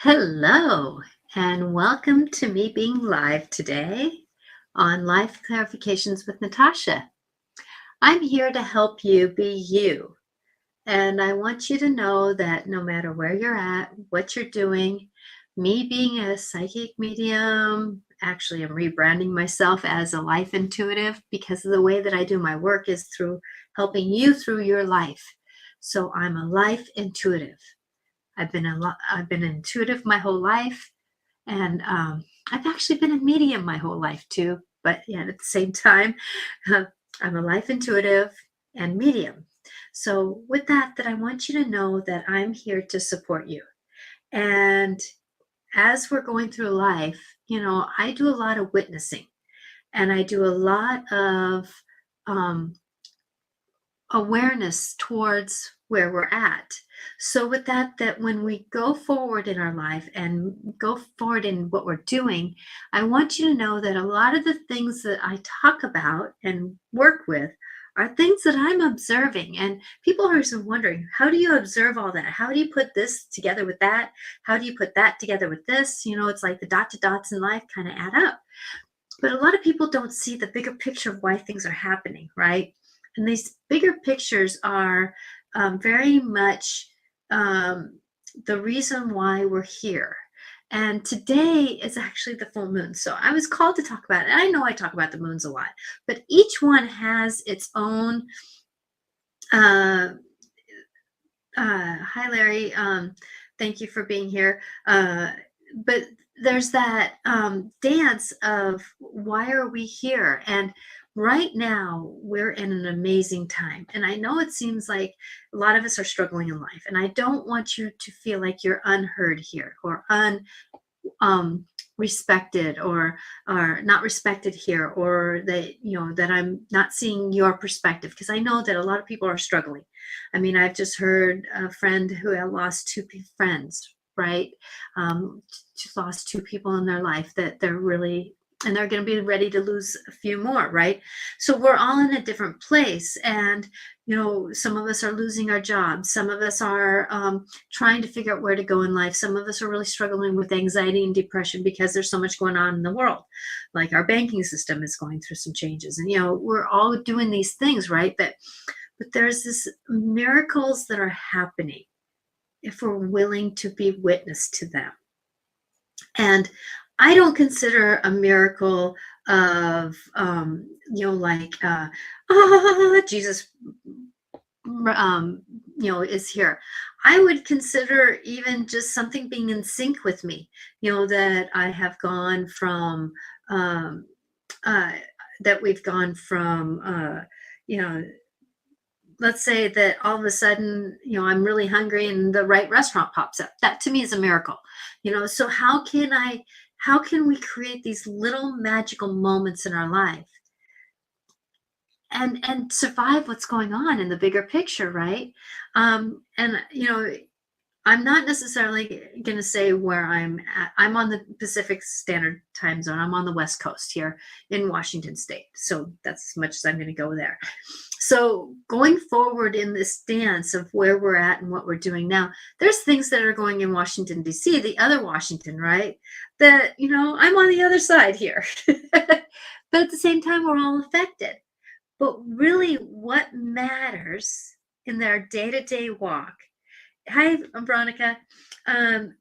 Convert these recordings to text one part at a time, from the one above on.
Hello, and welcome to me being live today on Life Clarifications with Natasha. I'm here to help you be you, and I want you to know that no matter where you're at, what you're doing, me being a psychic medium, actually, I'm rebranding myself as a life intuitive because of the way that I do my work is through helping you through your life. So I'm a life intuitive. I've been intuitive my whole life, and I've actually been a medium my whole life too. But yeah, at the same time, uh, I'm a life intuitive and medium. So with that, I want you to know that I'm here to support you. And as we're going through life, I do a lot of witnessing, and I do a lot of um, awareness towards where we're at. So with that when we go forward in our life and go forward in what we're doing, I want you to know that a lot of the things that I talk about and work with are things that I'm observing. And people are wondering, how do you observe all that? How do you put this together with that? How do you put that together with this? It's like the dot to dots in life kind of add up. But a lot of people don't see the bigger picture of why things are happening, right? And these bigger pictures are very much the reason why we're here. And today is actually the full moon. So I was called to talk about it. And I know I talk about the moons a lot, but each one has its own. Hi, Larry. Thank you for being here. But there's that dance of why are we here? And right now, we're in an amazing time. And I know it seems like a lot of us are struggling in life. And I don't want you to feel like you're unheard here or respected or not respected here, or that I'm not seeing your perspective, because I know that a lot of people are struggling. I mean, I've just heard a friend who had lost two friends, right? Lost two people in their life that they're really, and they're going to be ready to lose a few more, right? So we're all in a different place. And, some of us are losing our jobs. Some of us are trying to figure out where to go in life. Some of us are really struggling with anxiety and depression because there's so much going on in the world. Like our banking system is going through some changes. And, we're all doing these things, right? But there's this miracles that are happening if we're willing to be witness to them. And I don't consider a miracle of, Jesus, is here. I would consider even just something being in sync with me, that I have gone from, that we've gone from, let's say that all of a sudden, I'm really hungry and the right restaurant pops up. That to me is a miracle. So how can we create these little magical moments in our life and survive what's going on in the bigger picture, right? And I'm not necessarily going to say where I'm at. I'm on the Pacific Standard Time Zone. I'm on the West Coast here in Washington State. So that's as much as I'm going to go there. So going forward in this dance of where we're at and what we're doing now, there's things that are going in Washington, D.C., the other Washington, right? That, I'm on the other side here. But at the same time, we're all affected. But really what matters in their day-to-day walk. Hi, I'm Veronica.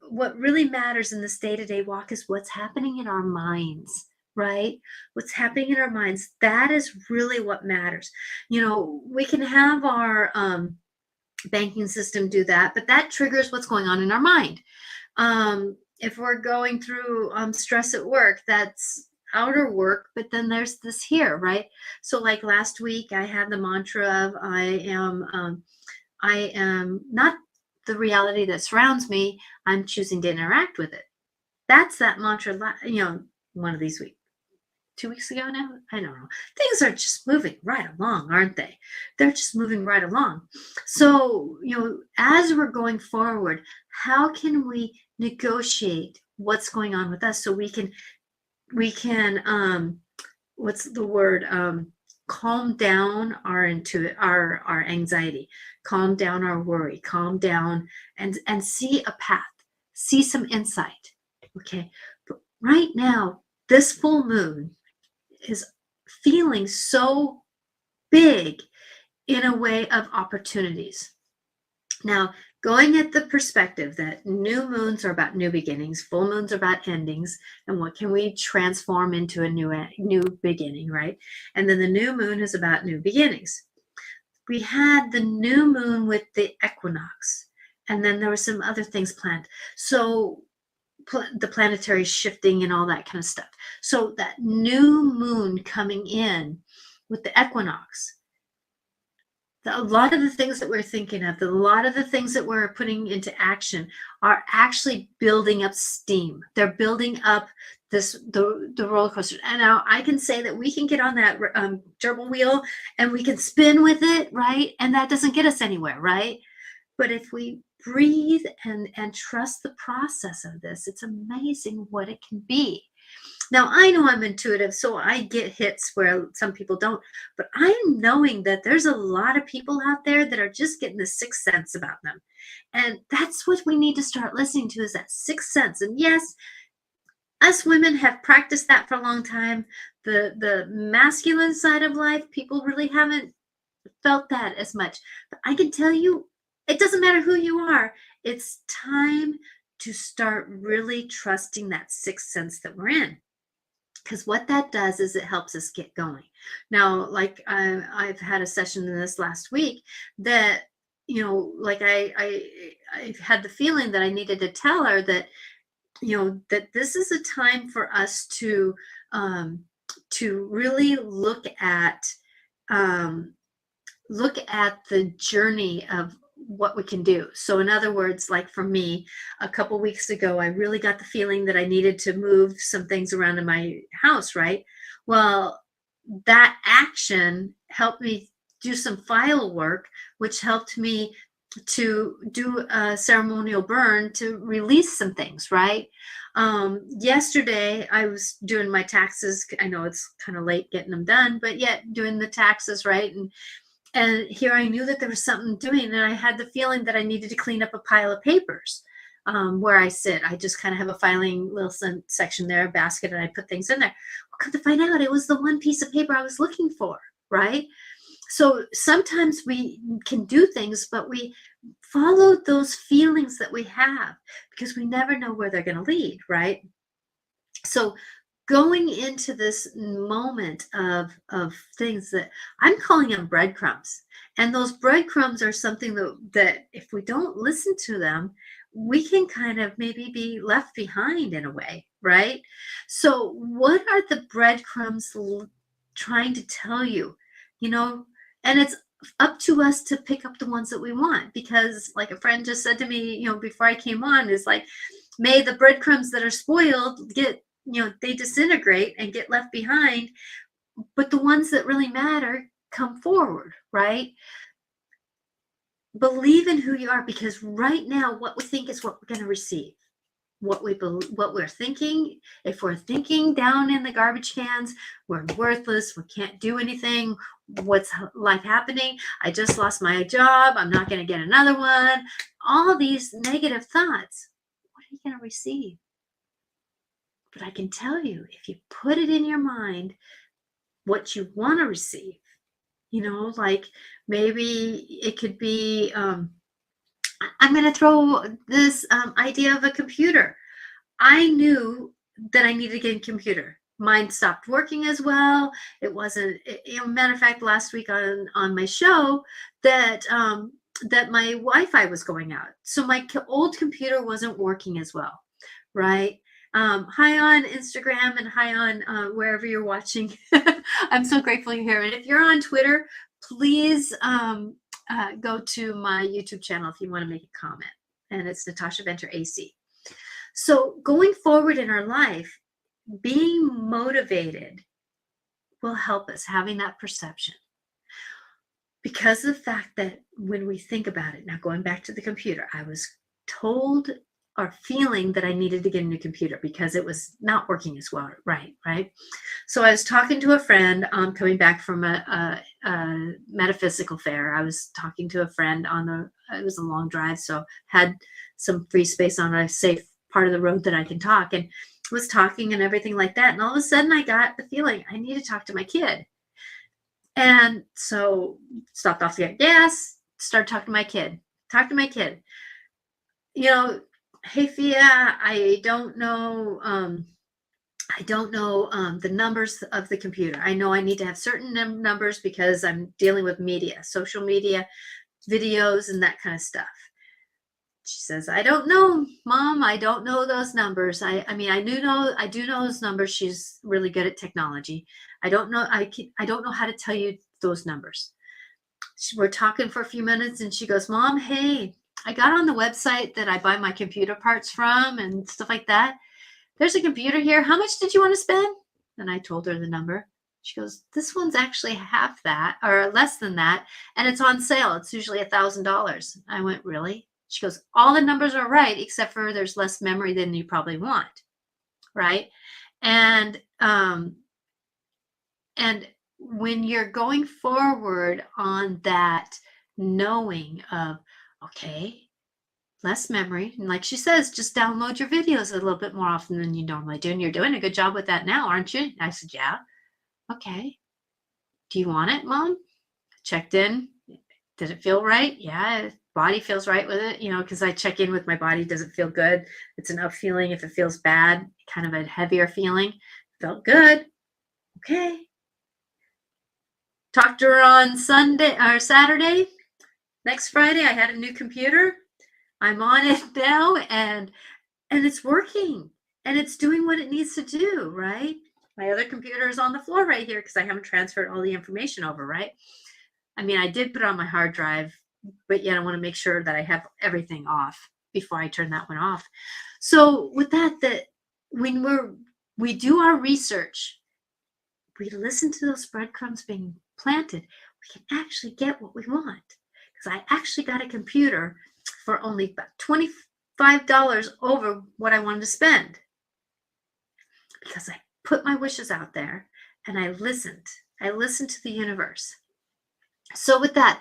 What really matters in this day-to-day walk is what's happening in our minds, right? What's happening in our minds. That is really what matters. We can have our banking system do that, but that triggers what's going on in our mind. If we're going through stress at work, that's outer work, but then there's this here, right? So like last week, I had the mantra of I am not the reality that surrounds me. I'm choosing to interact with it. That's that mantra, one of these weeks. 2 weeks ago now? I don't know. Things are just moving right along, aren't they? They're just moving right along. So, as we're going forward, how can we negotiate what's going on with us so we can what's the word? Calm down our anxiety, calm down our worry, calm down and see a path, see some insight. Okay. But right now, this full moon is feeling so big in a way of opportunities. Now, going at the perspective that new moons are about new beginnings, full moons are about endings, and what can we transform into a new beginning, right? And then the new moon is about new beginnings. We had the new moon with the equinox, and then there were some other things planned. So the planetary shifting and all that kind of stuff. So that new moon coming in with the equinox, a lot of the things that we're thinking of, a lot of the things that we're putting into action are actually building up steam. They're building up the roller coaster. And now I can say that we can get on that gerbil wheel and we can spin with it, right? And that doesn't get us anywhere, right? But if we breathe and trust the process of this, it's amazing what it can be. Now, I know I'm intuitive, so I get hits where some people don't, but I'm knowing that there's a lot of people out there that are just getting the sixth sense about them. And that's what we need to start listening to, is that sixth sense. And yes, us women have practiced that for a long time. The masculine side of life, people really haven't felt that as much. But I can tell you, it doesn't matter who you are. It's time to start really trusting that sixth sense that we're in. Because what that does is it helps us get going. Now, like I've had a session in this last week that, you know, like I had the feeling that I needed to tell her that, you know, that this is a time for us to really look at the journey of what we can do. So in other words, like for me, a couple weeks ago, I really got the feeling that I needed to move some things around in my house, right? Well, that action helped me do some file work, which helped me to do a ceremonial burn to release some things, right? Yesterday, I was doing my taxes. I know it's kind of late getting them done, but yet doing the taxes, right? And here I knew that there was something doing, and I had the feeling that I needed to clean up a pile of papers where I sit. I just kind of have a filing little section there, a basket, and I put things in there. Well, come to find out, it was the one piece of paper I was looking for, right? So sometimes we can do things, but we follow those feelings that we have because we never know where they're going to lead, right? So going into this moment of things that I'm calling them breadcrumbs, and those breadcrumbs are something that if we don't listen to them, we can kind of maybe be left behind in a way, right? So what are the breadcrumbs trying to tell you? You know, and it's up to us to pick up the ones that we want, because like a friend just said to me, you know, before I came on, is like, may the breadcrumbs that are spoiled get, you know, they disintegrate and get left behind, but the ones that really matter come forward, right? Believe in who you are, because right now what we think is what we're going to receive. What we're thinking, if we're thinking down in the garbage cans, we're worthless, we can't do anything, what's life happening, I just lost my job, I'm not going to get another one, all these negative thoughts, what are you going to receive? But I can tell you, if you put it in your mind what you want to receive, you know, like maybe it could be, I'm going to throw this idea of a computer. I knew that I needed to get a computer. Mine stopped working as well. It wasn't, matter of fact, last week on my show that that my Wi-Fi was going out. So my old computer wasn't working as well, right? Hi on Instagram and hi on wherever you're watching. I'm so grateful you're here. And if you're on Twitter, please go to my YouTube channel if you want to make a comment. And it's Natasha Venter AC. So going forward in our life, being motivated will help us, having that perception. Because of the fact that when we think about it, now going back to the computer, I was told or feeling that I needed to get a new computer because it was not working as well, right? So I was talking to a friend coming back from a metaphysical fair. I was talking to a friend it was a long drive, so had some free space on a safe part of the road that I can talk, and was talking and everything like that. And all of a sudden I got the feeling I need to talk to my kid. And so stopped off to get gas, started talking to my kid. Talk to my kid. You know, hey Fia, I don't know the numbers of the computer. I know I need to have certain numbers because I'm dealing with media, social media, videos, and that kind of stuff. She says, I don't know, Mom. I don't know those numbers. I do know those numbers. She's really good at technology. I don't know how to tell you those numbers. We're talking for a few minutes and she goes, Mom, hey, I got on the website that I buy my computer parts from and stuff like that. There's a computer here. How much did you want to spend? And I told her the number. She goes, this one's actually half that or less than that. And it's on sale. It's usually $1,000. I went, really? She goes, all the numbers are right, except for there's less memory than you probably want. Right. And when you're going forward on that knowing of, okay, less memory. And like she says, just download your videos a little bit more often than you normally do. And you're doing a good job with that now, aren't you? I said, yeah. Okay. Do you want it, Mom? Checked in. Did it feel right? Yeah. Body feels right with it, because I check in with my body. Does it feel good? It's an up feeling. If it feels bad, kind of a heavier feeling. Felt good. Okay. Talked to her on Sunday or Saturday. Next Friday, I had a new computer. I'm on it now, and it's working, and it's doing what it needs to do, right? My other computer is on the floor right here because I haven't transferred all the information over, right? I did put it on my hard drive, but yet I want to make sure that I have everything off before I turn that one off. So with that when we do our research, we listen to those breadcrumbs being planted, we can actually get what we want. Because I actually got a computer for only about $25 over what I wanted to spend. Because I put my wishes out there and I listened. I listened to the universe. So with that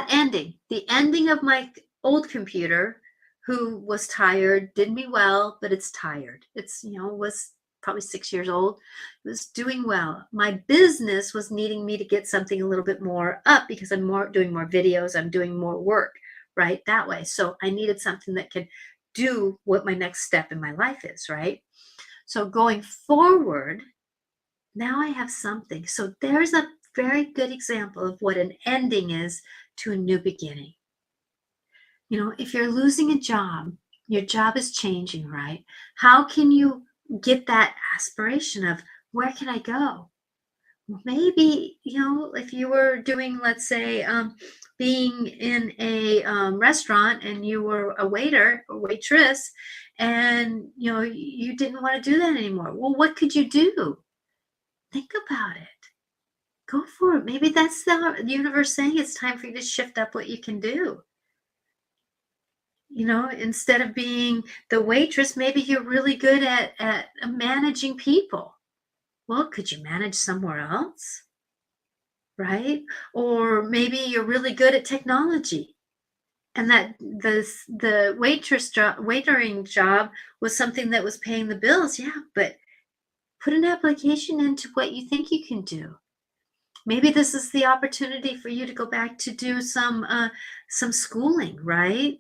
ending, the ending of my old computer, who was tired, did me well, but it's tired. It's, was probably 6 years old. It was doing well. My business was needing me to get something a little bit more up because I'm doing more videos. I'm doing more work, right? That way. So I needed something that could do what my next step in my life is, right? So going forward, now I have something. So there's a very good example of what an ending is to a new beginning. If you're losing a job, your job is changing, right? How can you get that aspiration of where can I go? Well, maybe, if you were doing, let's say, being in a restaurant and you were a waiter or waitress and, you didn't want to do that anymore. Well, what could you do? Think about it. Go for it. Maybe that's the universe saying it's time for you to shift up what you can do. Instead of being the waitress, maybe you're really good at managing people. Well, could you manage somewhere else? Right? Or maybe you're really good at technology. And that the waitering job was something that was paying the bills. Yeah, but put an application into what you think you can do. Maybe this is the opportunity for you to go back to do some schooling, right?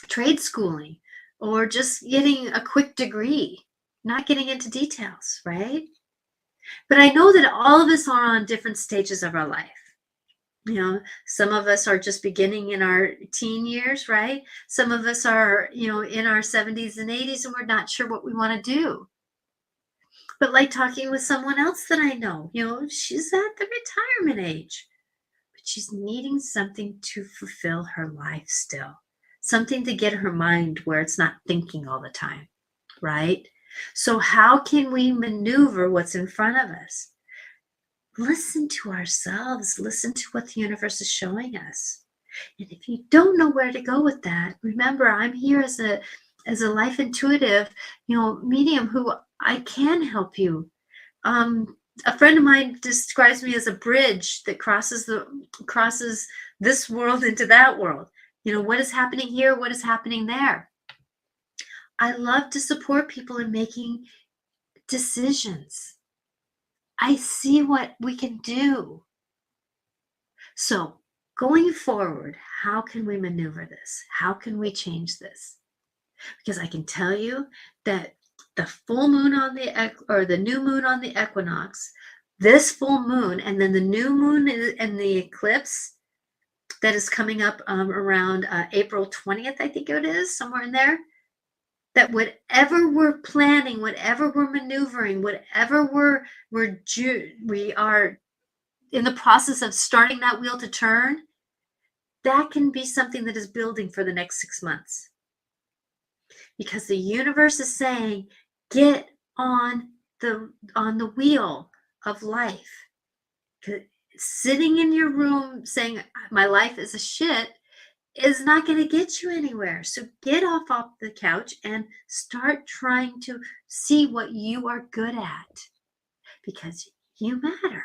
Trade schooling, or just getting a quick degree, not getting into details, right? But I know that all of us are on different stages of our life. Some of us are just beginning in our teen years, right? Some of us are, in our 70s and 80s, and we're not sure what we want to do. But like talking with someone else that I know, she's at the retirement age, but she's needing something to fulfill her life still. Something to get her mind where it's not thinking all the time, right? So how can we maneuver what's in front of us? Listen to ourselves. Listen to what the universe is showing us. And if you don't know where to go with that, remember, I'm here as a life intuitive, medium who I can help you. A friend of mine describes me as a bridge that crosses this world into that world. What is happening here? What is happening there? I love to support people in making decisions. I see what we can do. So going forward, how can we maneuver this? How can we change this? Because I can tell you that the full moon on the new moon on the equinox, this full moon, and then the new moon and the eclipse that is coming up around April 20th, I think it is, somewhere in there, that whatever we're planning, whatever we're maneuvering, whatever we are in the process of starting that wheel to turn, that can be something that is building for the next 6 months. Because the universe is saying, get on the wheel of life. Sitting in your room saying my life is a shit is not going to get you anywhere. So get off the couch and start trying to see what you are good at, because you matter,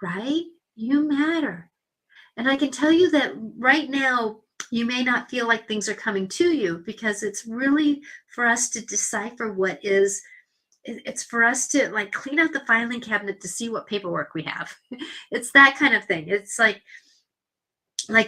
right? You matter. And I can tell you that right now, you may not feel like things are coming to you, because it's really for us to decipher what is. It's for us to like clean out the filing cabinet to see what paperwork we have. It's that kind of thing. It's like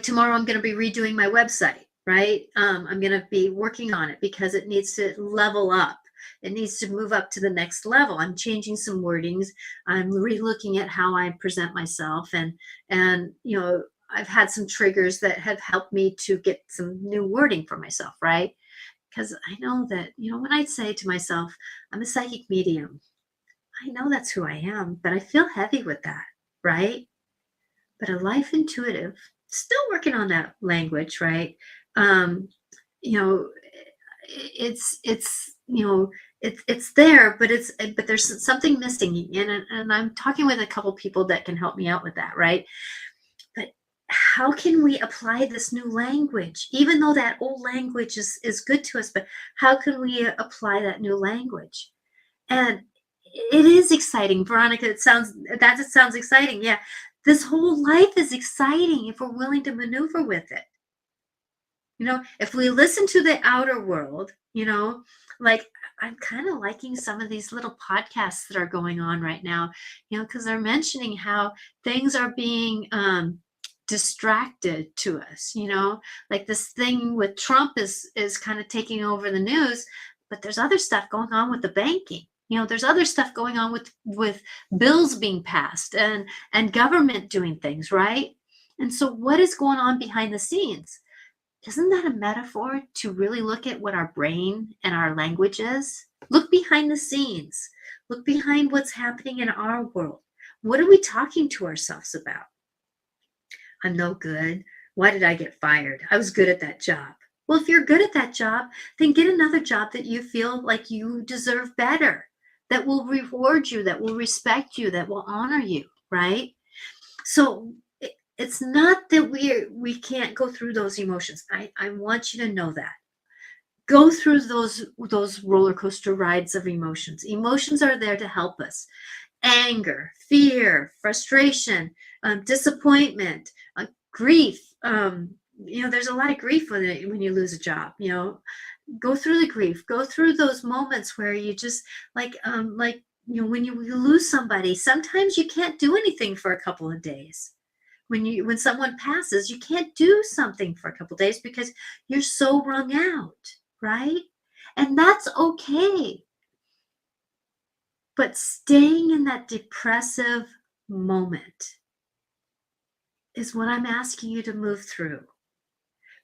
tomorrow I'm going to be redoing my website, right? I'm going to be working on it because it needs to level up. It needs to move up to the next level. I'm changing some wordings. I'm re-looking at how I present myself, and you know, I've had some triggers that have helped me to get some new wording for myself, right? Because I know that, you know, when I say to myself, I'm a psychic medium, I know that's who I am, but I feel heavy with that, right? But a life intuitive, still working on that language, right? You know, it's you know, it's there, but there's something missing, and I'm talking with a couple people that can help me out with that, right? But how can we apply this new language, even though that old language is good to us? But how can we apply that new language? And it is exciting, Veronica. It sounds exciting. Yeah, this whole life is exciting if we're willing to maneuver with it. You know, if we listen to the outer world, you know, like I'm kind of liking some of these little podcasts that are going on right now, you know, because they're mentioning how things are being distracted to us, you know, like this thing with Trump is kind of taking over the news, but there's other stuff going on with the banking. You know, there's other stuff going on with bills being passed and government doing things, right? And so what is going on behind the scenes? Isn't that a metaphor to really look at what our brain and our language is? Look behind the scenes. Look behind what's happening in our world. What are we talking to ourselves about? I'm no good. Why did I get fired? I was good at that job. Well, if you're good at that job, then get another job that you feel like you deserve better, that will reward you, that will respect you, that will honor you, right? So it's not that we can't go through those emotions. I want you to know that. Go through those roller coaster rides of emotions. Emotions are there to help us. Anger, fear, frustration, disappointment, grief. You know, there's a lot of grief when you lose a job. You know, go through the grief. Go through those moments where you just like you know, when you lose somebody, sometimes you can't do anything for a couple of days. When someone passes, you can't do something for a couple of days because you're so wrung out, right? And that's okay. But staying in that depressive moment is what I'm asking you to move through,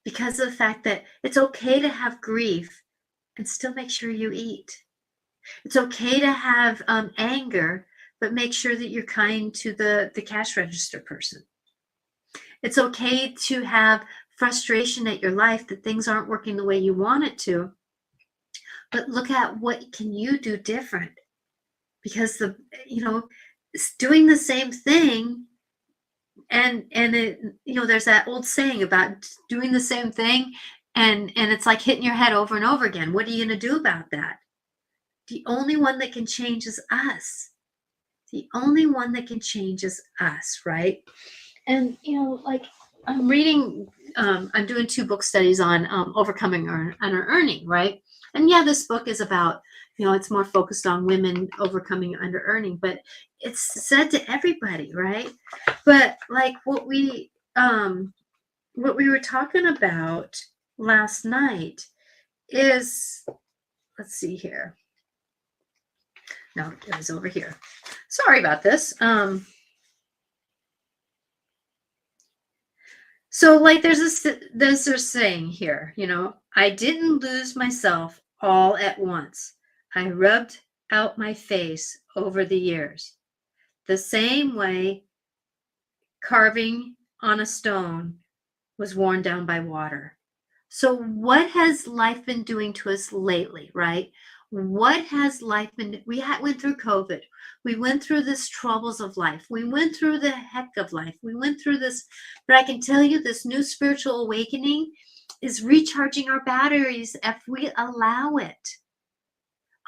because of the fact that it's okay to have grief and still make sure you eat. It's okay to have anger, but make sure that you're kind to the cash register person. It's okay to have frustration at your life that things aren't working the way you want it to, but look at what can you do different, because you know, doing the same thing and it, you know, there's that old saying about doing the same thing and it's like hitting your head over and over again. What are you going to do about that? The only one that can change is us. The only one that can change is us, right? And, you know, like I'm doing 2 book studies on overcoming unearning, right? And yeah, this book is about, it's more focused on women overcoming under earning, but it's said to everybody, right? But like what we were talking about last night is, let's see here. No, it was over here. Sorry about this. So like there's a saying here, I didn't lose myself all at once. I rubbed out my face over the years. The same way carving on a stone was worn down by water. So what has life been doing to us lately, right? What has life been? Went through COVID. We went through this troubles of life. We went through the heck of life. We went through this, but I can tell you this new spiritual awakening is recharging our batteries if we allow it.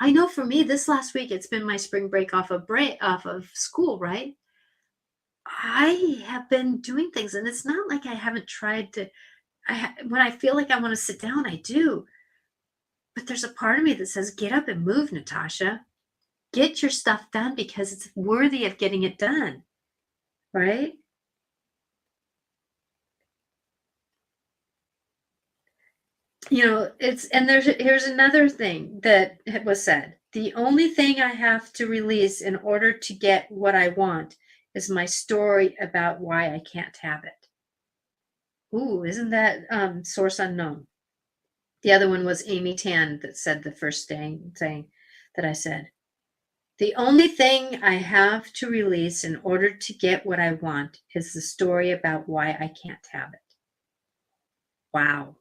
I know for me, this last week, it's been my spring break off of school, right? I have been doing things, and it's not like I haven't tried to. When I feel like I want to sit down, I do. But there's a part of me that says, get up and move, Natasha. Get your stuff done because it's worthy of getting it done, right? Here's another thing that was said. The only thing I have to release in order to get what I want is my story about why I can't have it. Ooh, isn't that source unknown? The other one was Amy Tan that said the first thing that I said. The only thing I have to release in order to get what I want is the story about why I can't have it. Wow.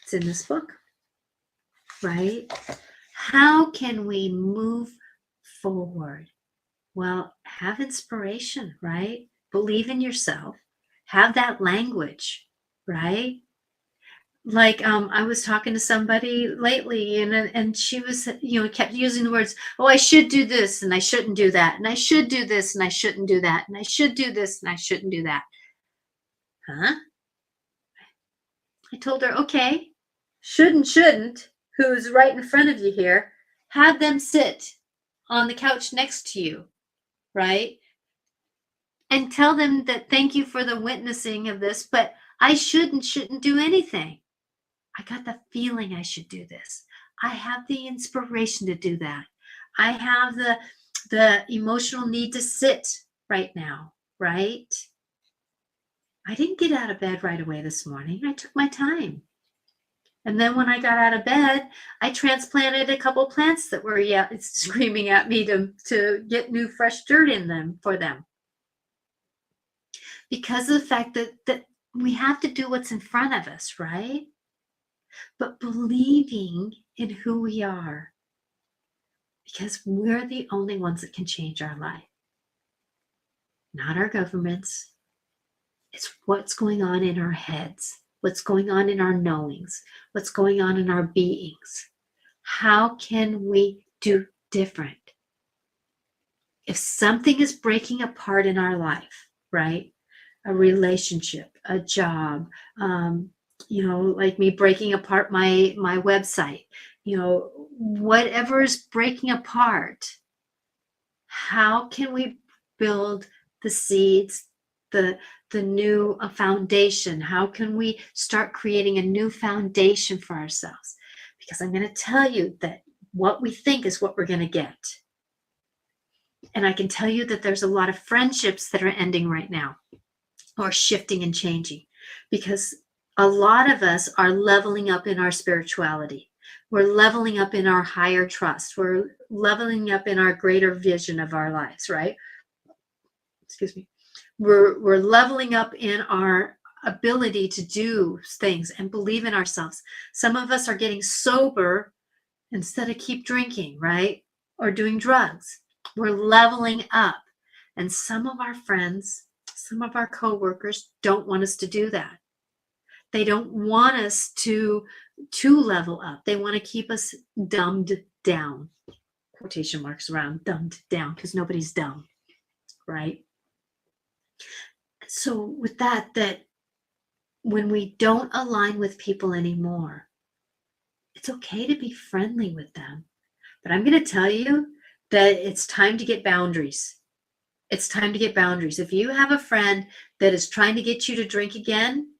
It's in this book, right? How can we move forward? Well, have inspiration, right? Believe in yourself. Have that language, right? Like I was talking to somebody lately and she was, kept using the words, oh, I should do this and I shouldn't do that. And I should do this and I shouldn't do that. And I should do this and I shouldn't do that. Huh? I told her, okay, shouldn't, who's right in front of you here, have them sit on the couch next to you, right? And tell them that thank you for the witnessing of this, but I shouldn't do anything. I got the feeling I should do this. I have the inspiration to do that. I have the emotional need to sit right now, right? I didn't get out of bed right away this morning. I took my time. And then when I got out of bed, I transplanted a couple plants that were screaming at me to get new fresh dirt in them for them. Because of the fact that we have to do what's in front of us, right? But believing in who we are, because we're the only ones that can change our life, not our governments. It's what's going on in our heads, what's going on in our knowings, what's going on in our beings. How can we do different? If something is breaking apart in our life, right? A relationship, a job, like me breaking apart my website, whatever is breaking apart, how can we build the seeds, the new foundation? How can we start creating a new foundation for ourselves? Because I'm going to tell you that what we think is what we're going to get. And I can tell you that there's a lot of friendships that are ending right now or shifting and changing because a lot of us are leveling up in our spirituality. We're leveling up in our higher trust. We're leveling up in our greater vision of our lives, right? Excuse me. We're leveling up in our ability to do things and believe in ourselves. Some of us are getting sober instead of keep drinking, right? Or doing drugs. We're leveling up. And some of our friends, some of our coworkers don't want us to do that. They don't want us to level up. They want to keep us dumbed down. Quotation marks around dumbed down because nobody's dumb, right? So with that when we don't align with people anymore, It's okay to be friendly with them. But I'm going to tell you that it's time to get boundaries. It's time to get boundaries. If you have a friend that is trying to get you to drink again,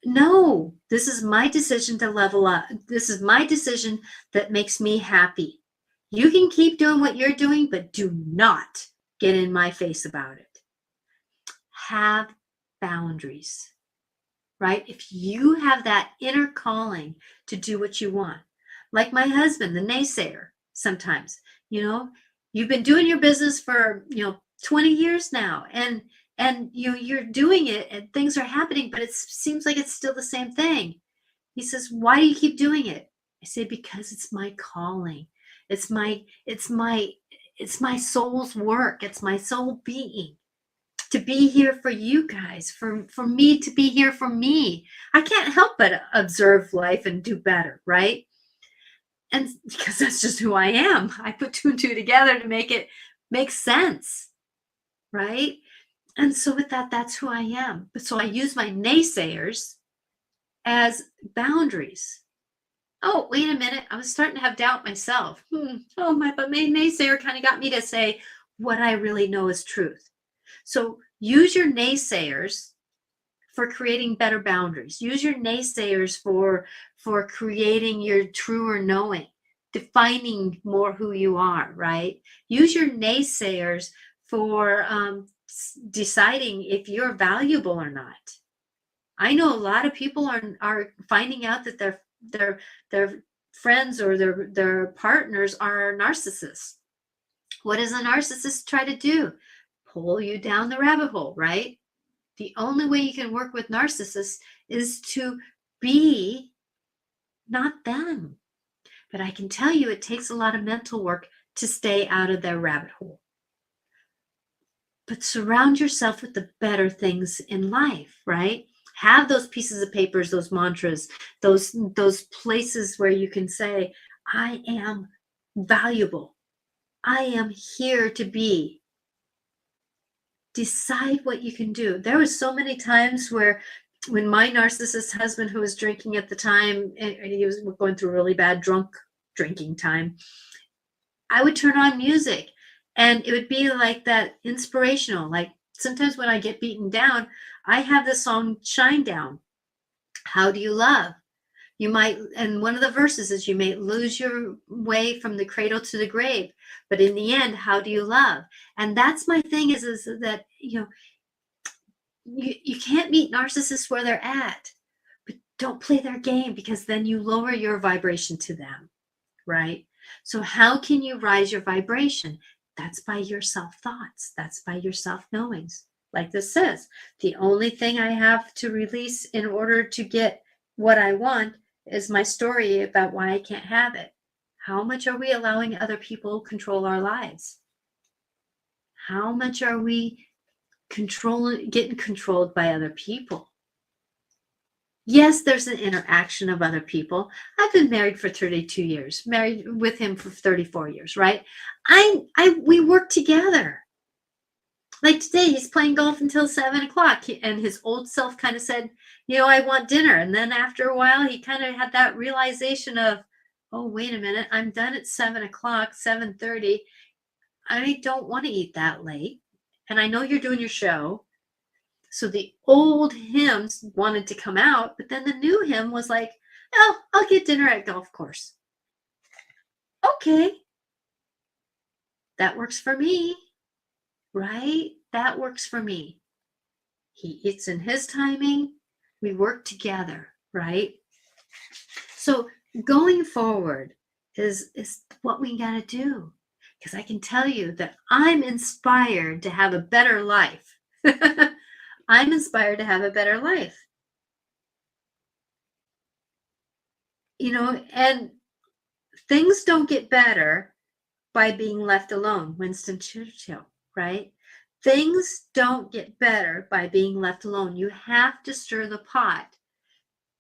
no, this is my decision to level up. This is my decision that makes me happy. You can keep doing what you're doing, but do not get in my face about it. Have boundaries, right? If you have that inner calling to do what you want, like my husband, the naysayer, sometimes, you've been doing your business for, 20 years now, and you're doing it and things are happening, but it seems like it's still the same thing. He says, why do you keep doing it? I say, because it's my calling. It's my soul's work. It's my soul being to be here for you guys, for me to be here for me. I can't help but observe life and do better, right? And because that's just who I am. I put two and two together to make it make sense, right? And so with that, that's who I am. But so I use my naysayers as boundaries. Oh, wait a minute. I was starting to have doubt myself. But my naysayer kind of got me to say what I really know is truth. So use your naysayers for creating better boundaries. Use your naysayers for creating your truer knowing, defining more who you are, right? Use your naysayers for deciding if you're valuable or not. I know a lot of people are finding out that their friends or their partners are narcissists. What does a narcissist try to do? Pull you down the rabbit hole, right? The only way you can work with narcissists is to be not them. But I can tell you it takes a lot of mental work to stay out of their rabbit hole. But surround yourself with the better things in life, right? Have those pieces of papers, those mantras, those places where you can say, I am valuable. I am here to be. Decide what you can do. There was so many times when my narcissist husband, who was drinking at the time, and he was going through a really bad drunk drinking time, I would turn on music and it would be like that inspirational. Like sometimes when I get beaten down, I have the song Shine Down. How do you love? You might, and one of the verses is, you may lose your way from the cradle to the grave, but in the end, how do you love? And that's my thing is that, you can't meet narcissists where they're at, but don't play their game, because then you lower your vibration to them, right? So how can you rise your vibration? That's by your self-thoughts. That's by your self-knowings. Like this says, the only thing I have to release in order to get what I want is my story about why I can't have it. How much are we allowing other people control our lives? How much are we getting controlled by other people? Yes, there's an interaction of other people. I've been married for 32 years, married with him for 34 years, right? We work together. Like today, he's playing golf until 7 o'clock, and his old self kind of said, I want dinner. And then after a while, he kind of had that realization of, oh, wait a minute, I'm done at 7 o'clock, 7:30. I don't want to eat that late. And I know you're doing your show. So the old him wanted to come out, but then the new him was like, oh, I'll get dinner at golf course. Okay. That works for me, right? That works for me. He eats in his timing. We work together, right? So going forward is what we got to do, because I can tell you that I'm inspired to have a better life. I'm inspired to have a better life. And things don't get better by being left alone. Winston Churchill, right? Things don't get better by being left alone. You have to stir the pot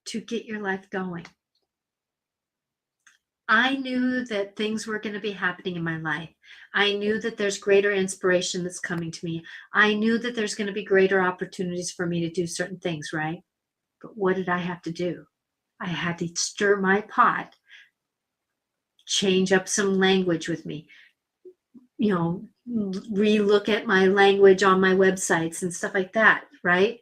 to get your life going. I knew that things were going to be happening in my life. I knew that there's greater inspiration that's coming to me. I knew that there's going to be greater opportunities for me to do certain things, right? But what did I have to do? I had to stir my pot, change up some language with me, relook at my language on my websites and stuff like that, right?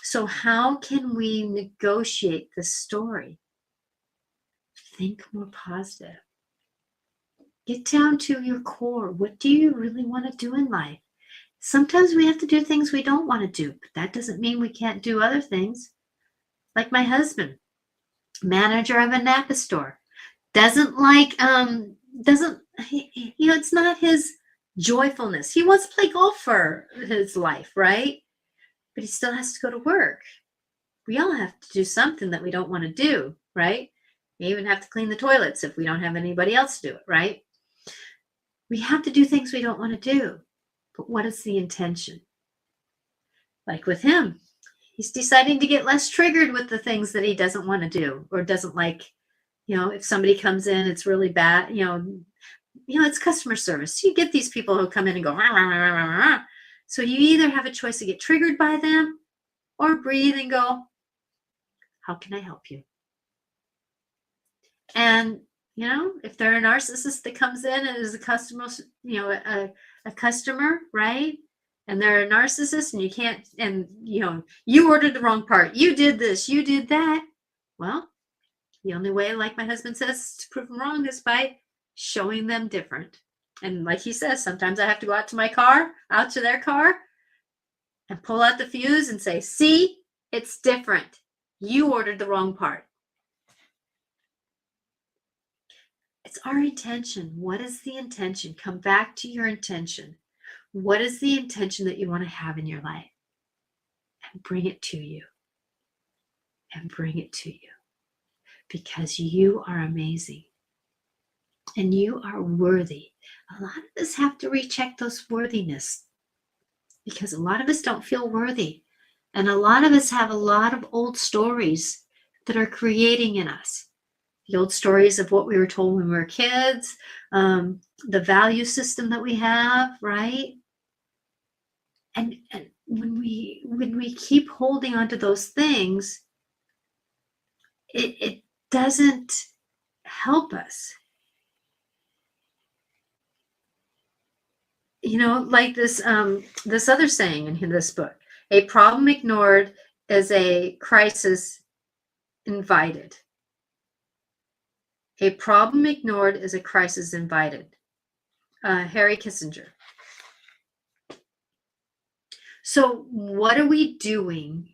So how can we negotiate this story? Think more positive. Get down to your core. What do you really want to do in life? Sometimes we have to do things we don't want to do, but that doesn't mean we can't do other things. Like my husband, manager of a Napa store, it's not his joyfulness. He wants to play golf for his life, right? But he still has to go to work. We all have to do something that we don't want to do, right? We even have to clean the toilets if we don't have anybody else to do it, right? We have to do things we don't want to do. But what is the intention? Like with him, he's deciding to get less triggered with the things that he doesn't want to do or doesn't like. If somebody comes in, it's really bad, it's customer service. You get these people who come in and go, rah, rah, rah, rah, rah. So you either have a choice to get triggered by them or breathe and go, how can I help you? And, if they're a narcissist that comes in and is a customer, a customer, right? And they're a narcissist and you can't, and, you ordered the wrong part. You did this, you did that. Well, the only way, like my husband says, to prove them wrong is by showing them different. And like he says, sometimes I have to go out to their car and pull out the fuse and say, see, it's different. You ordered the wrong part. It's our intention. What is the intention? Come back to your intention. What is the intention that you want to have in your life? And bring it to you. And bring it to you. Because you are amazing. And you are worthy. A lot of us have to recheck those worthiness. Because a lot of us don't feel worthy. And a lot of us have a lot of old stories that are creating in us. The old stories of what we were told when we were kids, the value system that we have, right? And when we keep holding on to those things, it doesn't help us. Like this other saying in this book, a problem ignored is a crisis invited. A problem ignored is a crisis invited. Harry Kissinger. So what are we doing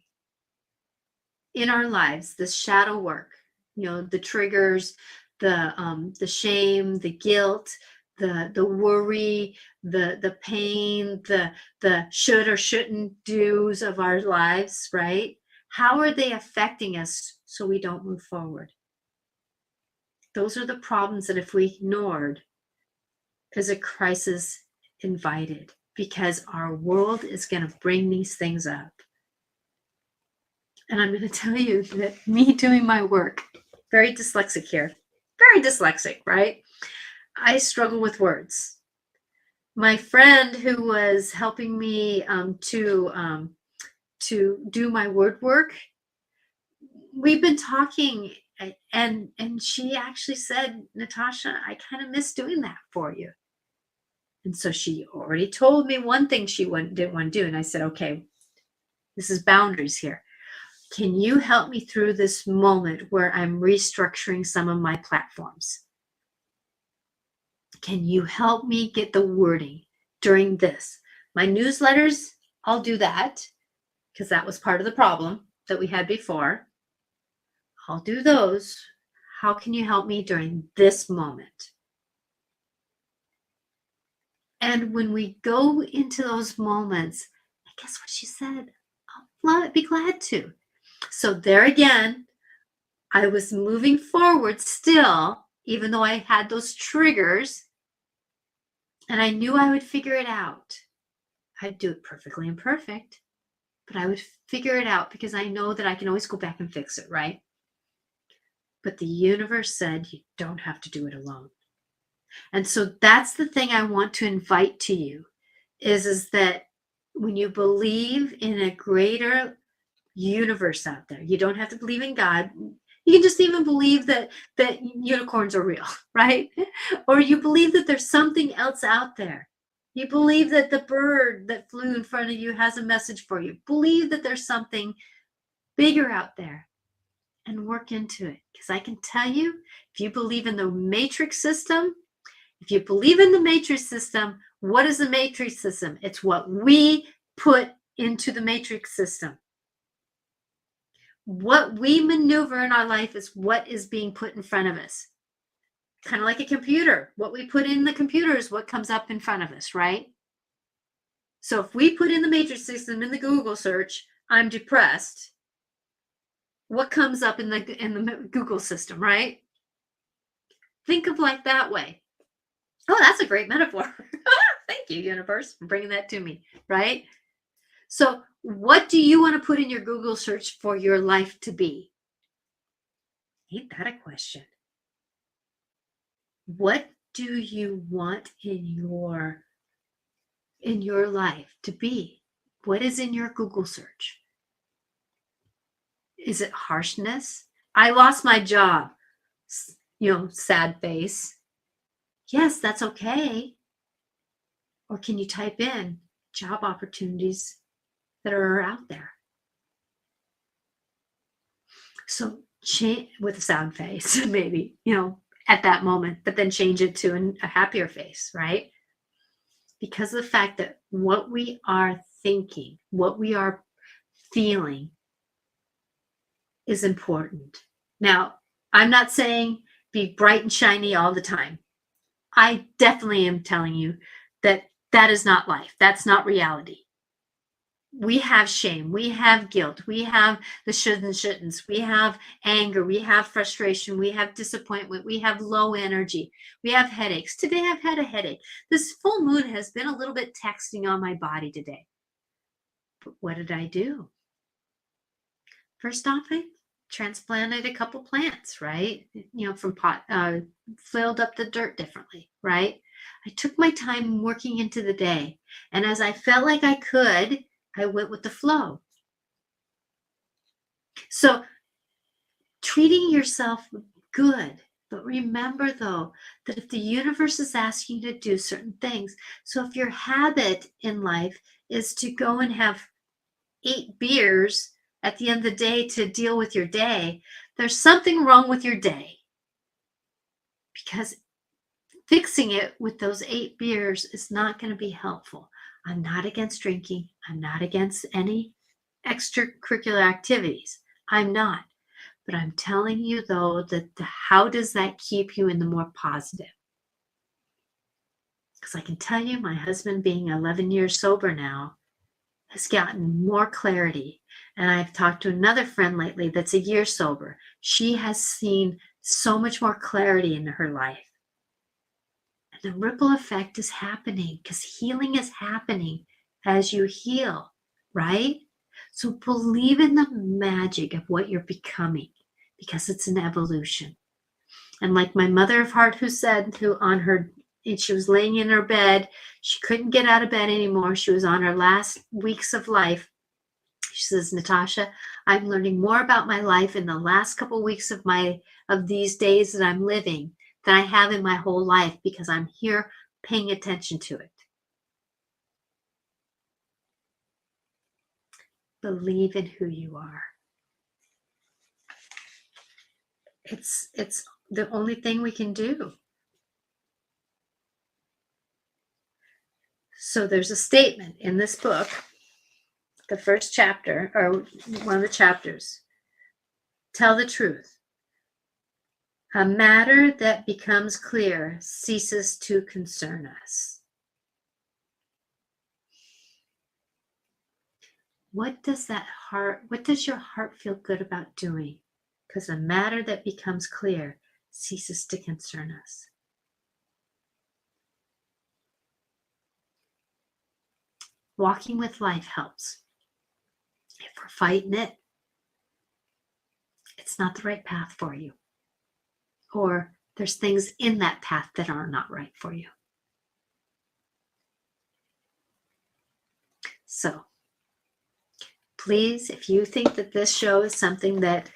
in our lives? This shadow work, the triggers, the shame, the guilt, the worry, the pain, the should or shouldn't do's of our lives, right? How are they affecting us so we don't move forward? Those are the problems that if we ignored, is a crisis invited, because our world is going to bring these things up. And I'm going to tell you that me doing my work, very dyslexic here, very dyslexic, right? I struggle with words. My friend who was helping me to do my word work, we've been talking, and she actually said, Natasha, I kind of miss doing that for you. And so she already told me one thing she didn't want to do. And I said, okay, this is boundaries here. Can you help me through this moment where I'm restructuring some of my platforms? Can you help me get the wording during this? My newsletters, I'll do that because that was part of the problem that we had before. I'll do those. How can you help me during this moment? And when we go into those moments, guess what she said? I'll be glad to. So there again, I was moving forward still, even though I had those triggers, and I knew I would figure it out. I'd do it perfectly imperfect, but I would figure it out because I know that I can always go back and fix it, right? But the universe said you don't have to do it alone. And so that's the thing I want to invite to you is that when you believe in a greater universe out there, you don't have to believe in God. You can just even believe that unicorns are real, right? Or you believe that there's something else out there. You believe that the bird that flew in front of you has a message for you. Believe that there's something bigger out there and work into it. Because I can tell you, if you believe in the matrix system, what is the matrix system? It's what we put into the matrix system. What we maneuver in our life is what is being put in front of us. Kind of like a computer. What we put in the computer is what comes up in front of us, right? So if we put in the matrix system in the Google search, I'm depressed, what comes up in the Google system, right? Think of like that way. Oh, that's a great metaphor. Thank you, universe, for bringing that to me, right? So what do you want to put in your Google search for your life to be? Ain't that a question? What do you want in your life to be? What is in your Google search? Is it harshness? I lost my job. Sad face. Yes, that's okay. Or can you type in job opportunities that are out there? So change with a sad face, maybe, at that moment, but then change it to a happier face, right? Because of the fact that what we are thinking, what we are feeling is important. Now, I'm not saying be bright and shiny all the time. I definitely am telling you that is not life. That's not reality. We have shame. We have guilt. We have the shoulds and shouldn'ts. We have anger. We have frustration. We have disappointment. We have low energy. We have headaches. Today I've had a headache. This full moon has been a little bit taxing on my body today. But what did I do? First off, I transplanted a couple plants, right? From pot, filled up the dirt differently, right? I took my time working into the day. And as I felt like I could, I went with the flow. So treating yourself good. But remember, though, that if the universe is asking you to do certain things, so if your habit in life is to go and have 8 beers at the end of the day to deal with your day, there's something wrong with your day. Because fixing it with those 8 beers is not going to be helpful. I'm not against drinking. I'm not against any extracurricular activities. I'm not. But I'm telling you, though, that how does that keep you in the more positive? Because I can tell you, my husband, being 11 years sober now, has gotten more clarity. And I've talked to another friend lately that's a year sober. She has seen so much more clarity in her life. And the ripple effect is happening because healing is happening as you heal, right? So believe in the magic of what you're becoming because it's an evolution. And like my mother of heart who said, she was laying in her bed, she couldn't get out of bed anymore. She was on her last weeks of life. She says, Natasha, I'm learning more about my life in the last couple of weeks of these days that I'm living than I have in my whole life because I'm here paying attention to it. Believe in who you are. It's the only thing we can do. So there's a statement in this book, the first chapter, or one of the chapters. Tell the truth. A matter that becomes clear ceases to concern us. What does your heart feel good about doing? Because a matter that becomes clear ceases to concern us. Walking with life helps. If we're fighting it, it's not the right path for you. Or there's things in that path that are not right for you. So please, if you think that this show is something that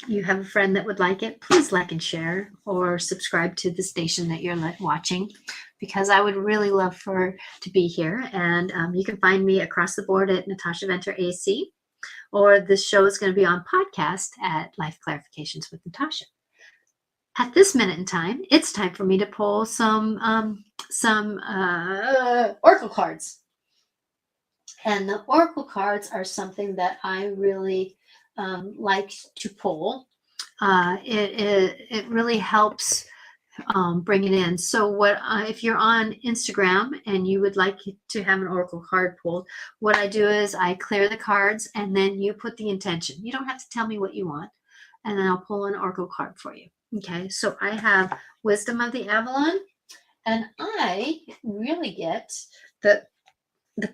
you have a friend that would like it, please like and share or subscribe to the station that you're watching, because I would really love to be here. And you can find me across the board at Natasha Venter AC, or this show is going to be on podcast at Life Clarifications with Natasha. At this minute in time, it's time for me to pull some oracle cards. And the oracle cards are something that I really like to pull. It really helps bring it in. So if you're on Instagram and you would like to have an oracle card pulled, what I do is I clear the cards and then you put the intention. You don't have to tell me what you want, and then I'll pull an oracle card for you. Okay, so I have Wisdom of the Avalon, and I really get the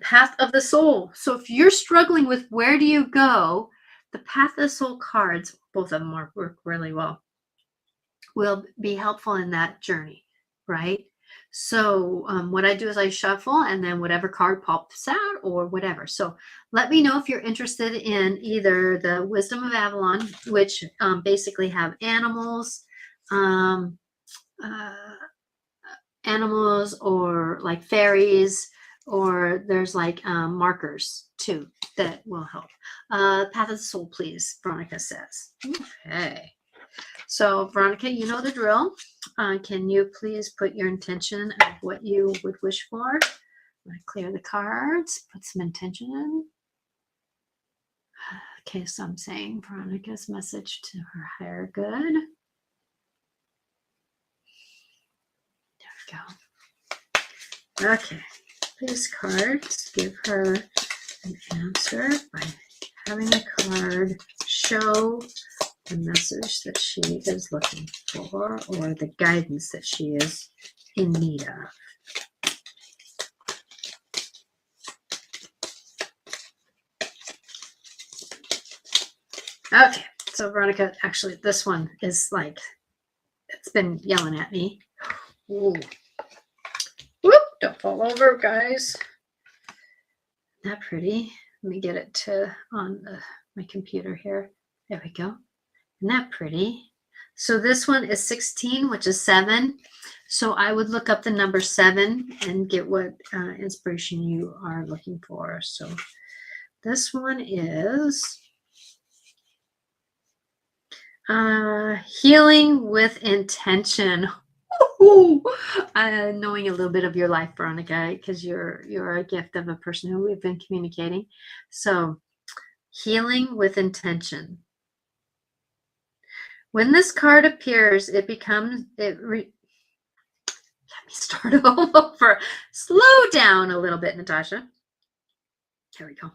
Path of the Soul. So if you're struggling with where do you go, the Path of the Soul cards, both of them work really well, will be helpful in that journey, right? So what I do is I shuffle, and then whatever card pops out or whatever. So let me know if you're interested in either the Wisdom of Avalon, which basically have animals, animals or like fairies, or there's like markers too that will help. Path of the Soul, please, Veronica says. Okay. So Veronica, you know the drill. Can you please put your intention of what you would wish for? I'm going to clear the cards, put some intention in. Okay, so I'm saying Veronica's message to her higher good. There we go. Okay, please cards give her an answer by having a card show the message that she is looking for, or the guidance that she is in need of. Okay, so Veronica, actually this one is like, it's been yelling at me. Ooh. Whoop, don't fall over, guys. Isn't that pretty? Let me get it on my computer here. There we go. Isn't that pretty? So this one is 16, which is 7. So I would look up the number 7 and get what inspiration you are looking for. So this one is healing with intention. Knowing a little bit of your life, Veronica, because you're a gift of a person who we've been communicating. So healing with intention. When this card appears, let me start all over. Slow down a little bit, Natasha. There we go.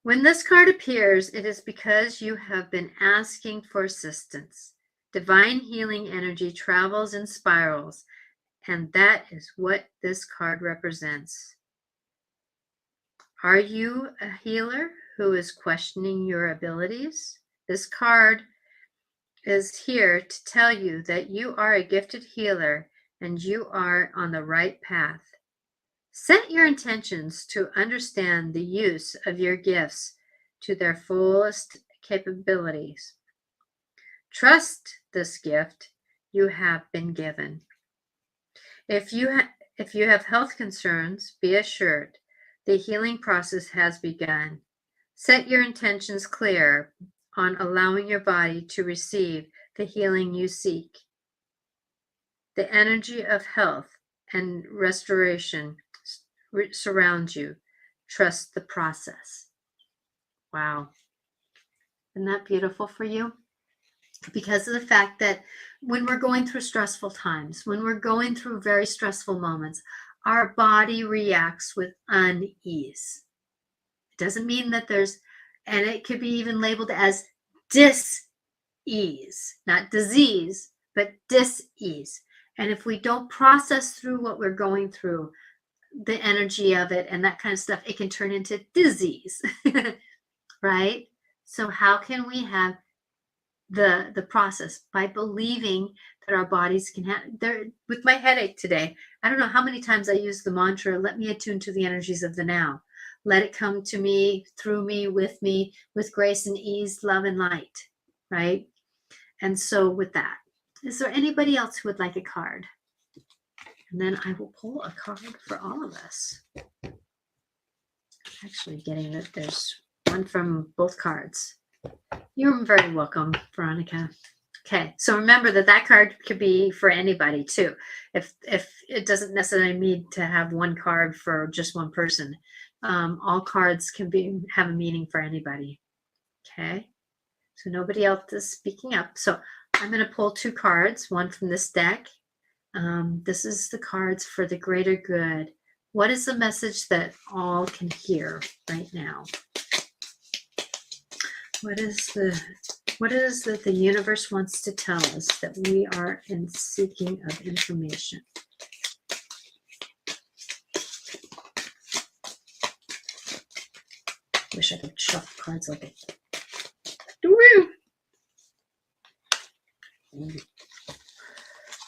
When this card appears, it is because you have been asking for assistance. Divine healing energy travels in spirals, and that is what this card represents. Are you a healer who is questioning your abilities? This card is here to tell you that you are a gifted healer and you are on the right path. Set your intentions to understand the use of your gifts to their fullest capabilities. Trust this gift you have been given. If you have health concerns, be assured the healing process has begun. Set your intentions clear on allowing your body to receive the healing you seek. The energy of health and restoration surrounds you. Trust the process. Wow. Isn't that beautiful for you? Because of the fact that when we're going through stressful times, when we're going through very stressful moments, our body reacts with unease. It doesn't mean that and it could be even labeled as dis-ease, not disease, but dis-ease. And if we don't process through what we're going through, the energy of it and that kind of stuff, it can turn into disease, right? So how can we have the process? By believing that our bodies can with my headache today, I don't know how many times I use the mantra, let me attune to the energies of the now. Let it come to me, through me, with grace and ease, love and light, right? And so with that, is there anybody else who would like a card? And then I will pull a card for all of us. Actually getting that there's one from both cards. You're very welcome, Veronica. Okay, so remember that card could be for anybody too. If it doesn't necessarily need to have one card for just one person. All cards can have a meaning for anybody. Okay, so nobody else is speaking up. So I'm going to pull 2 cards, one from this deck. This is the cards for the greater good. What is the message that all can hear right now? What is that the universe wants to tell us that we are in seeking of information? Wish I could shuffle cards like it. Woo!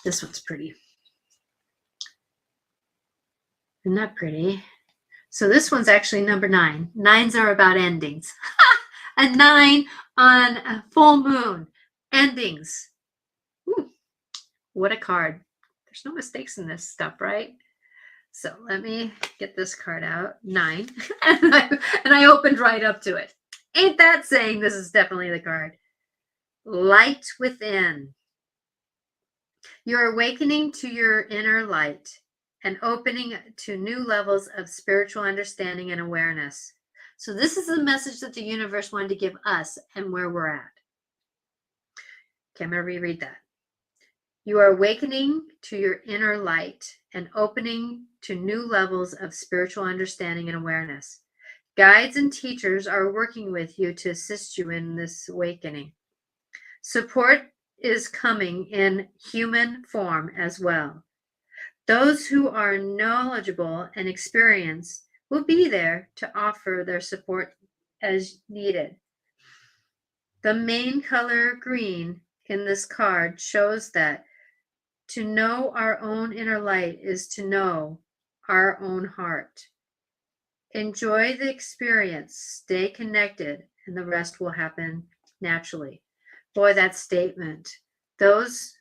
This one's pretty. Isn't that pretty? So this one's actually number 9. 9s are about endings. A 9 on a full moon. Endings. Ooh, what a card. There's no mistakes in this stuff, right? So let me get this card out. 9. and I opened right up to it. Ain't that saying this is definitely the card? Light within. You're awakening to your inner light and opening to new levels of spiritual understanding and awareness. So this is the message that the universe wanted to give us and where we're at. Okay, I'm going to reread that. You are awakening to your inner light and opening to new levels of spiritual understanding and awareness. Guides and teachers are working with you to assist you in this awakening. Support is coming in human form as well. Those who are knowledgeable and experienced will be there to offer their support as needed. The main color green in this card shows that to know our own inner light is to know our own heart. Enjoy the experience, stay connected, and the rest will happen naturally. Boy, that statement. Those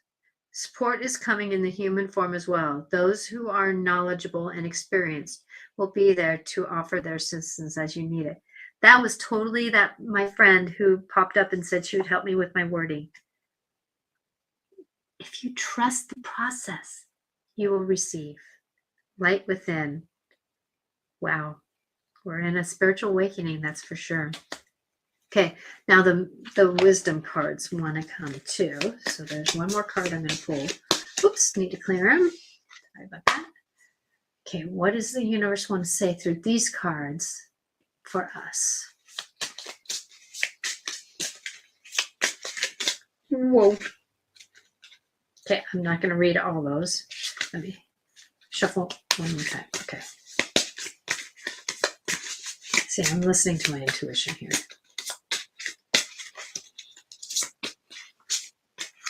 support is coming in the human form as well. Those who are knowledgeable and experienced will be there to offer their assistance as you need it. That was totally that my friend who popped up and said she would help me with my wording. If you trust the process, you will receive light within. Wow, we're in a spiritual awakening, that's for sure. Okay, now the wisdom cards want to come too. So there's one more card I'm going to pull. Oops, need to clear them. Sorry about that. Okay, what does the universe want to say through these cards for us? Whoa. Okay, I'm not going to read all those. Let me shuffle one more time. Okay. See, I'm listening to my intuition here.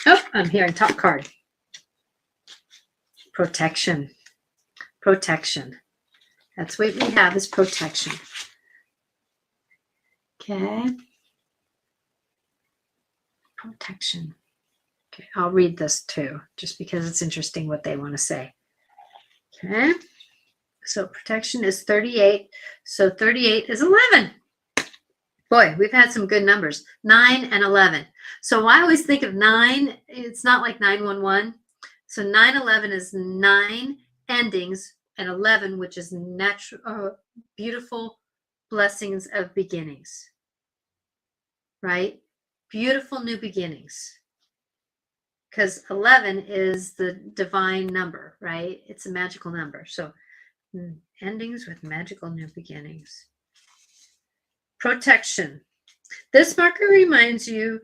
Oh, I'm hearing top card. Protection. Protection. That's what we have is protection. Okay. Protection. Okay, I'll read this too, just because it's interesting what they want to say. Okay. So protection is 38. So 38 is 11. Boy, we've had some good numbers. 9 and 11. So I always think of 9. It's not like 911. So 911 is 9 endings and 11, which is natural, beautiful blessings of beginnings. Right? Beautiful new beginnings. Because 11 is the divine number, right? It's a magical number. So endings with magical new beginnings. Protection. This marker reminds you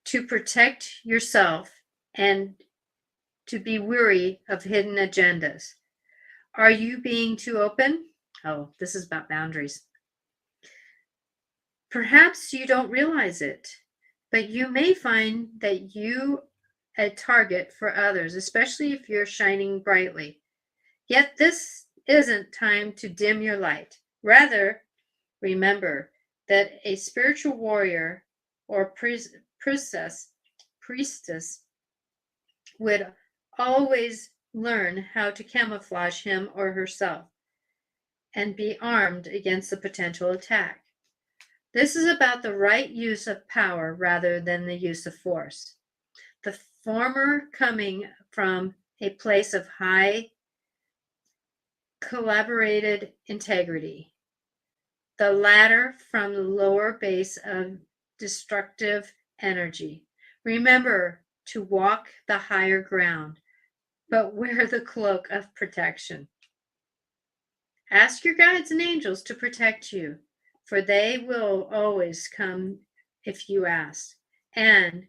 to protect yourself and to be wary of hidden agendas. Are you being too open? Oh, this is about boundaries. Perhaps you don't realize it, but you may find that you a target for others, especially if you're shining brightly. Yet this isn't time to dim your light. Rather, remember that a spiritual warrior or priestess would always learn how to camouflage him or herself and be armed against the potential attack. This is about the right use of power rather than the use of force. The former coming from a place of high collaborated integrity, the latter from the lower base of destructive energy. Remember to walk the higher ground, but wear the cloak of protection. Ask your guides and angels to protect you, for they will always come if you ask. And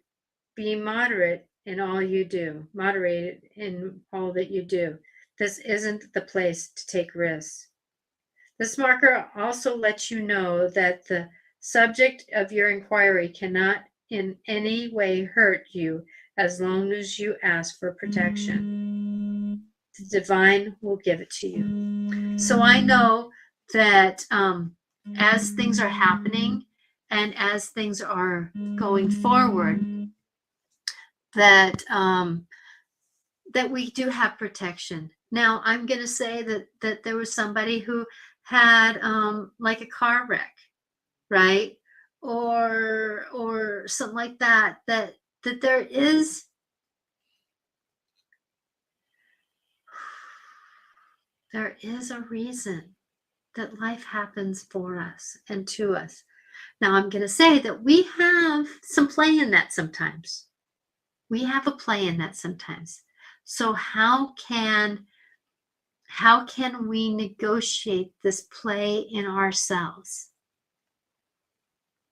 be moderate in all you do, moderated in all that you do. This isn't the place to take risks. This marker also lets you know that the subject of your inquiry cannot in any way hurt you as long as you ask for protection. The divine will give it to you. So I know that as things are happening and as things are going forward, that that we do have protection. Now, I'm going to say that there was somebody who had like a car wreck, right? Or something like that, that there is a reason that life happens for us and to us. Now, I'm going to say that we have some play in that sometimes. We have a play in that sometimes. So how can we negotiate this play in ourselves?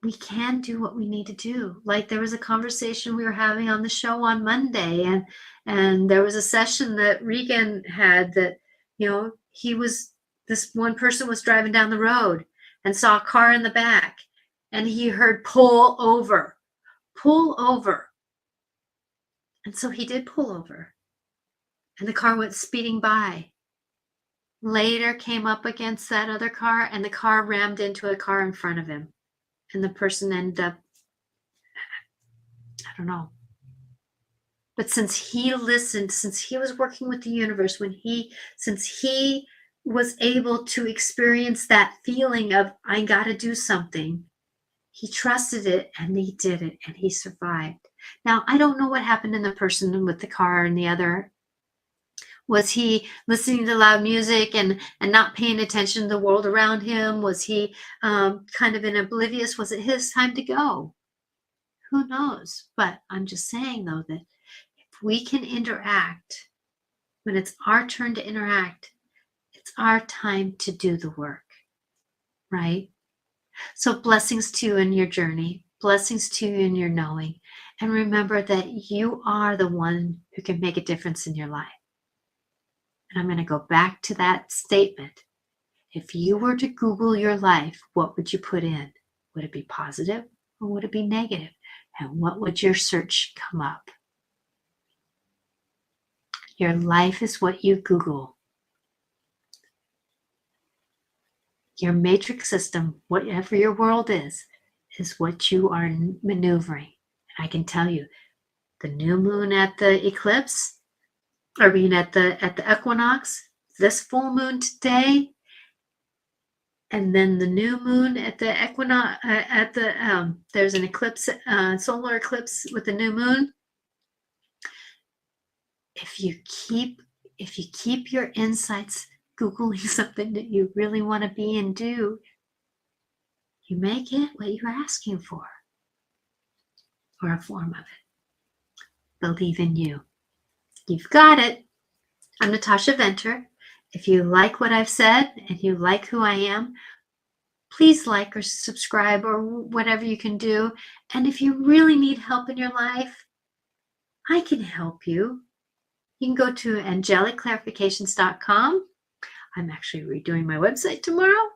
We can do what we need to do. Like there was a conversation we were having on the show on Monday, and there was a session that Regan had that, this one person was driving down the road and saw a car in the back, and he heard pull over. And so he did pull over, and the car went speeding by. Later came up against that other car, and the car rammed into a car in front of him. And the person ended up, I don't know. But since he listened, since he was working with the universe, since he was able to experience that feeling of, I got to do something, he trusted it and he did it and he survived. Now, I don't know what happened in the person with the car and the other. Was he listening to loud music and not paying attention to the world around him? Was he kind of oblivious? Was it his time to go? Who knows? But I'm just saying, though, that if we can interact, when it's our turn to interact, it's our time to do the work, right? So blessings to you in your journey. Blessings to you in your knowing. And remember that you are the one who can make a difference in your life. And I'm going to go back to that statement. If you were to Google your life, what would you put in? Would it be positive or would it be negative? And what would your search come up? Your life is what you Google. Your matrix system, whatever your world is what you are maneuvering. And I can tell you, the new moon at the eclipse, at the equinox, this full moon today, and then the new moon at the equinox, there's an eclipse, solar eclipse with the new moon. If you keep your insights Googling something that you really want to be and do, you may get what you're asking for, or a form of it. Believe in you. You've got it. I'm Natasha Venter. If you like what I've said and you like who I am, please like or subscribe or whatever you can do. And if you really need help in your life, I can help you. You can go to angelicclarifications.com. I'm actually redoing my website tomorrow.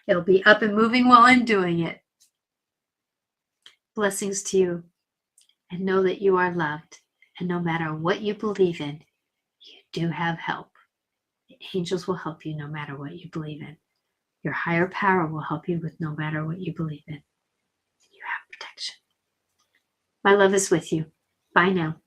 It'll be up and moving while I'm doing it. Blessings to you, and know that you are loved. And no matter what you believe in, you do have help. The angels will help you no matter what you believe in. Your higher power will help you with no matter what you believe in. You have protection. My love is with you. Bye now.